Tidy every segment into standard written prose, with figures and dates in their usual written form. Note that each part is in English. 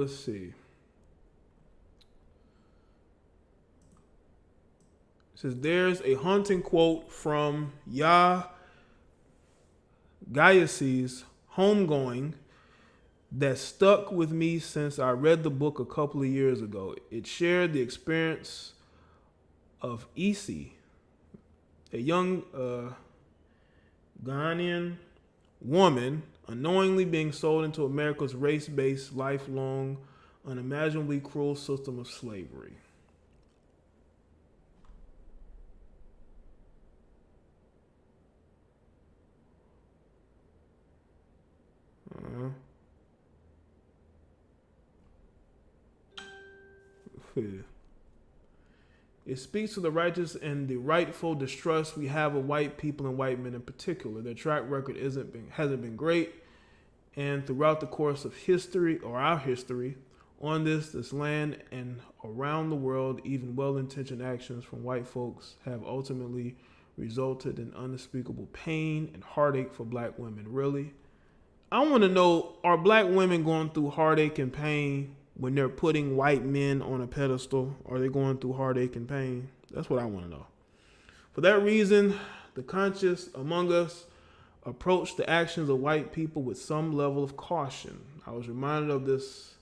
Let's see. It says there's a haunting quote from Jaye's Homegoing that stuck with me since I read the book a couple of years ago. It shared the experience of Isi, a young Ghanaian woman unknowingly being sold into America's race-based, lifelong, unimaginably cruel system of slavery. It speaks to the righteous and the rightful distrust we have of white people and white men in particular. Their track record hasn't been great, and throughout the course of history, or our history, on this land and around the world, even well-intentioned actions from white folks have ultimately resulted in unspeakable pain and heartache for black women. Really? I want to know, are black women going through heartache and pain when they're putting white men on a pedestal? Are they going through heartache and pain? That's what I want to know. For that reason, the conscious among us approach the actions of white people with some level of caution. I was reminded of this.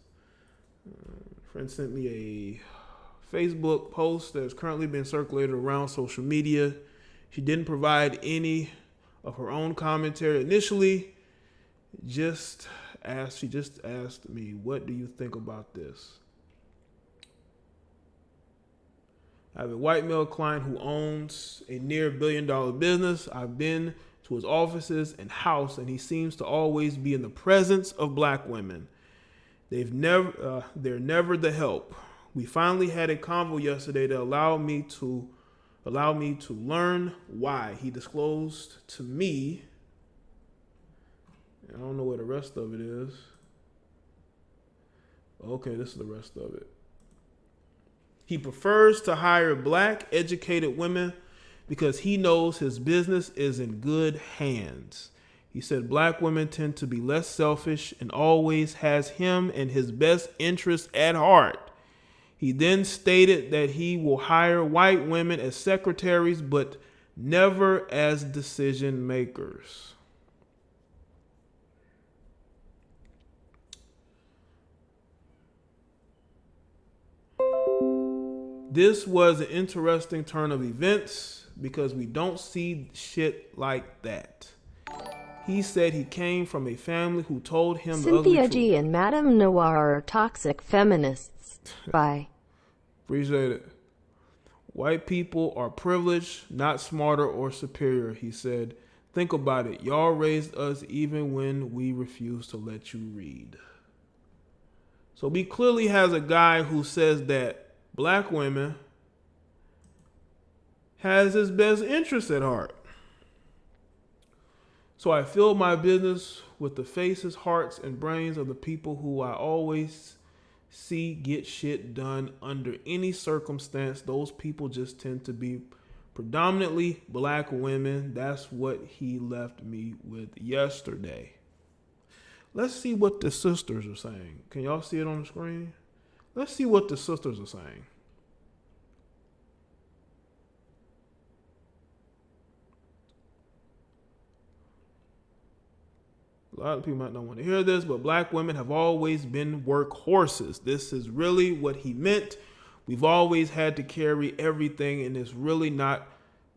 A friend sent me a Facebook post that is currently being circulated around social media. She didn't provide any of her own commentary initially. She just asked me, what do you think about this? I have a white male client who owns a near $1 billion business. I've been to his offices and house, and he seems to always be in the presence of black women. They're never the help. We finally had a convo yesterday that allowed me to learn why. He disclosed to me, I don't know where the rest of it is. Okay, this is the rest of it. He prefers to hire black, educated women because he knows his business is in good hands. He said black women tend to be less selfish and always has him and his best interests at heart. He then stated that he will hire white women as secretaries, but never as decision makers. This was an interesting turn of events because we don't see shit like that. He said he came from a family who told him the ugly Cynthia truth. G and Madame Noir are toxic feminists. Bye. Appreciate it. White people are privileged, not smarter or superior, he said. Think about it. Y'all raised us even when we refused to let you read. So he clearly has a guy who says that black women has his best interests at heart. So I fill my business with the faces, hearts, and brains of the people who I always see get shit done under any circumstance. Those people just tend to be predominantly black women. That's what he left me with yesterday. Let's see what the sisters are saying. Can y'all see it on the screen? Let's see what the sisters are saying. A lot of people might not want to hear this, but black women have always been workhorses. This is really what he meant. We've always had to carry everything, and it's really not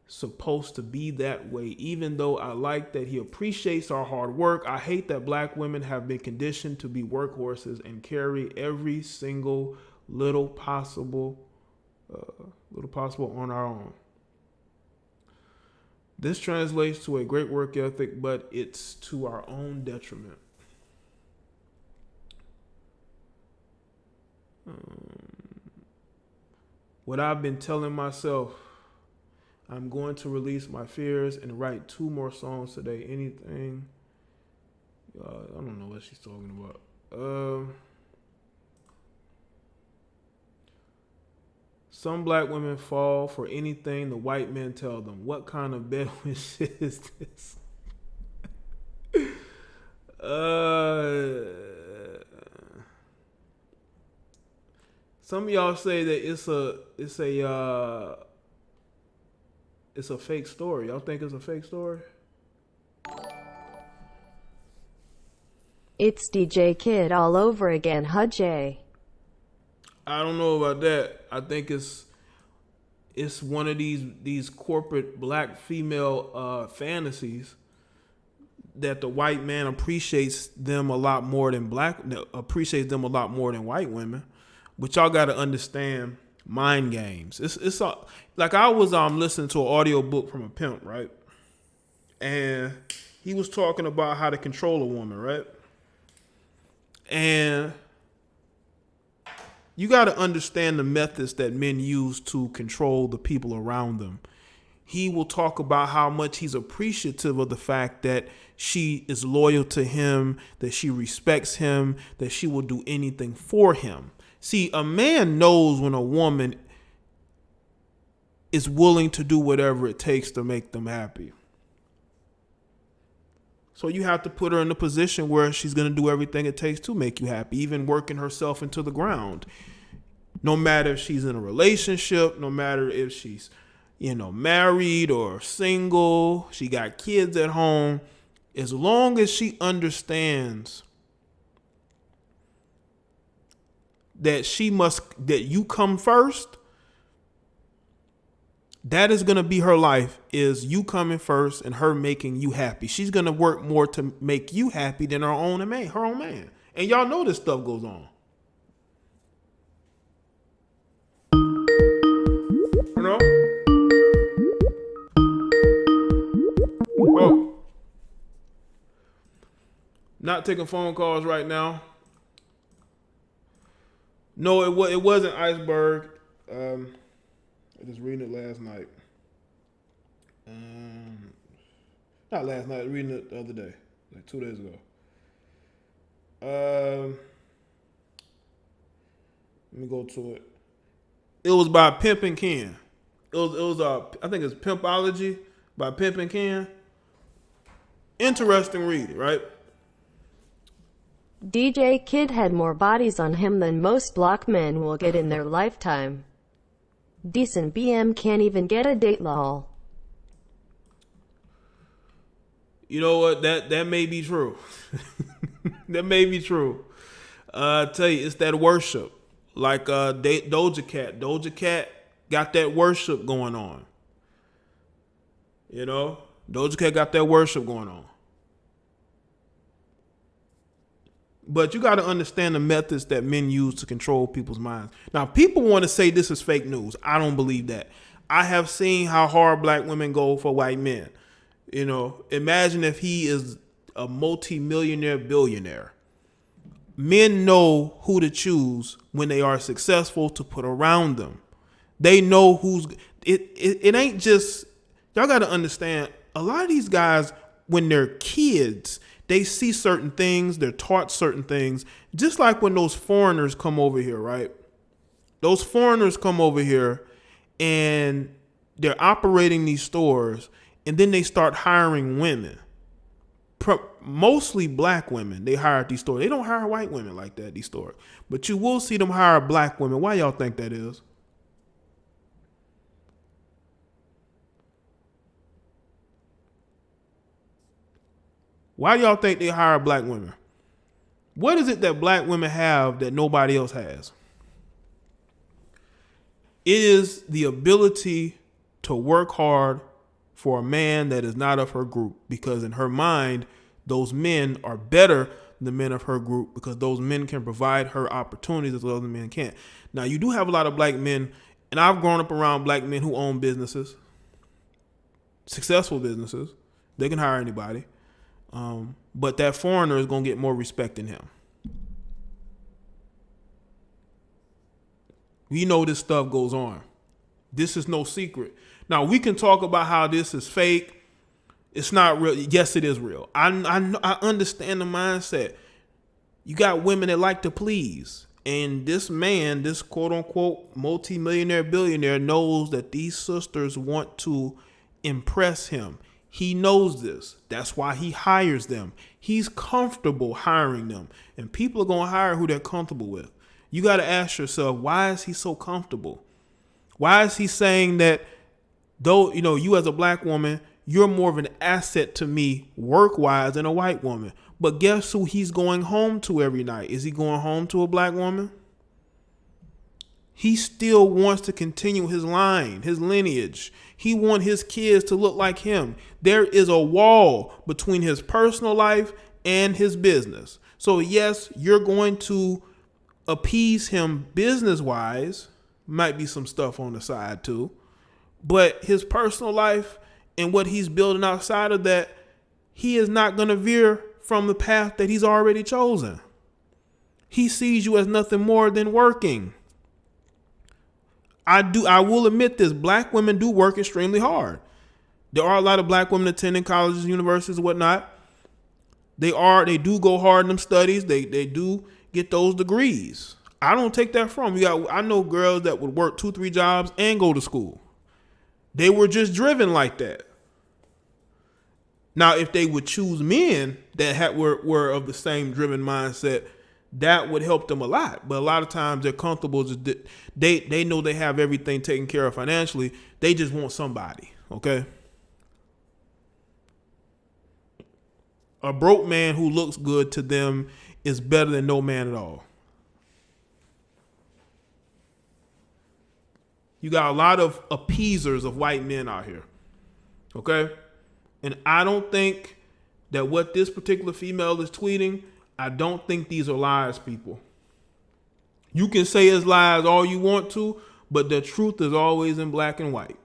supposed to be that way. Even though I like that he appreciates our hard work, I hate that black women have been conditioned to be workhorses and carry every single little possible on our own. This translates to a great work ethic, but it's to our own detriment. What I've been telling myself, I'm going to release my fears and write 2 more songs today. Anything? I don't know what she's talking about. Some black women fall for anything the white men tell them. What kind of bedouin shit is this? Some of y'all say that it's a fake story. Y'all think it's a fake story? It's DJ Kid all over again, huh, Jaye? I don't know about that. I think it's one of these corporate black female fantasies that the white man appreciates them a lot more than white women. But y'all got to understand mind games. It's like I was listening to an audio book from a pimp, right? And he was talking about how to control a woman, right? And you got to understand the methods that men use to control the people around them. He will talk about how much he's appreciative of the fact that she is loyal to him, that she respects him, that she will do anything for him. See, a man knows when a woman is willing to do whatever it takes to make them happy. So you have to put her in a position where she's going to do everything it takes to make you happy, even working herself into the ground. No matter if she's in a relationship, no matter if she's, married or single, she got kids at home, as long as she understands that you come first, that is going to be her life, is you coming first and her making you happy. She's going to work more to make you happy than her own man. And y'all know this stuff goes on. You know? Oh. Not taking phone calls right now. No, it wasn't Iceberg. I just reading it last night. Not last night, reading it the other day, like 2 days ago. Let me go to it. It was by Pimp and Ken. It was I think it's Pimpology by Pimp and Ken. Interesting read, right? DJ Kid had more bodies on him than most block men will get in their lifetime. Decent BM can't even get a date, lol. You know what? That may be true. That may be true. I tell you, it's that worship. Like Doja Cat. Doja Cat got that worship going on. Doja Cat got that worship going on. But you got to understand the methods that men use to control people's minds. Now, people want to say this is fake news. I don't believe that. I have seen how hard black women go for white men. Imagine if he is a multi-millionaire billionaire. Men know who to choose when they are successful to put around them. They know it ain't just, y'all got to understand, a lot of these guys, when they're kids, they see certain things, they're taught certain things, just like when those foreigners come over here, right? Those foreigners come over here and they're operating these stores, and then they start hiring women, mostly black women. They hire at these stores. They don't hire white women like that at these stores, but you will see them hire black women. Why y'all think that is? Why y'all think they hire black women? What is it that black women have that nobody else has? It is the ability to work hard for a man that is not of her group, because in her mind, those men are better than the men of her group, because those men can provide her opportunities that other men can't. Now, you do have a lot of black men, and I've grown up around black men who own businesses, successful businesses. They can hire anybody. But that foreigner is going to get more respect than him. We know this stuff goes on. This is no secret. Now, we can talk about how this is fake. It's not real. Yes, it is real. I understand the mindset. You got women that like to please. And this man, this quote unquote multi-millionaire billionaire, knows that these sisters want to impress him. He knows this. That's why he hires them. He's comfortable hiring them. And people are going to hire who they're comfortable with. You got to ask yourself, why is he so comfortable? Why is he saying that though, you as a black woman, you're more of an asset to me work-wise than a white woman. But guess who he's going home to every night? Is he going home to a black woman? He still wants to continue his line, his lineage. He wants his kids to look like him. There is a wall between his personal life and his business. So yes, you're going to appease him business-wise. Might be some stuff on the side too. But his personal life and what he's building outside of that, he is not going to veer from the path that he's already chosen. He sees you as nothing more than working. I will admit this, black women do work extremely hard. There are a lot of black women attending colleges, universities, and whatnot. They do go hard in them studies. They do get those degrees. I don't take that from you. I know girls that would work 2-3 jobs and go to school. They were just driven like that. Now, if they would choose men that were of the same driven mindset, that would help them a lot. But a lot of times they're comfortable. They know they have everything taken care of financially. They just want somebody, okay? A broke man who looks good to them is better than no man at all. You got a lot of appeasers of white men out here, okay? And I don't think that what this particular female is tweeting, I don't think these are lies, people. You can say it's lies all you want to, but the truth is always in black and white.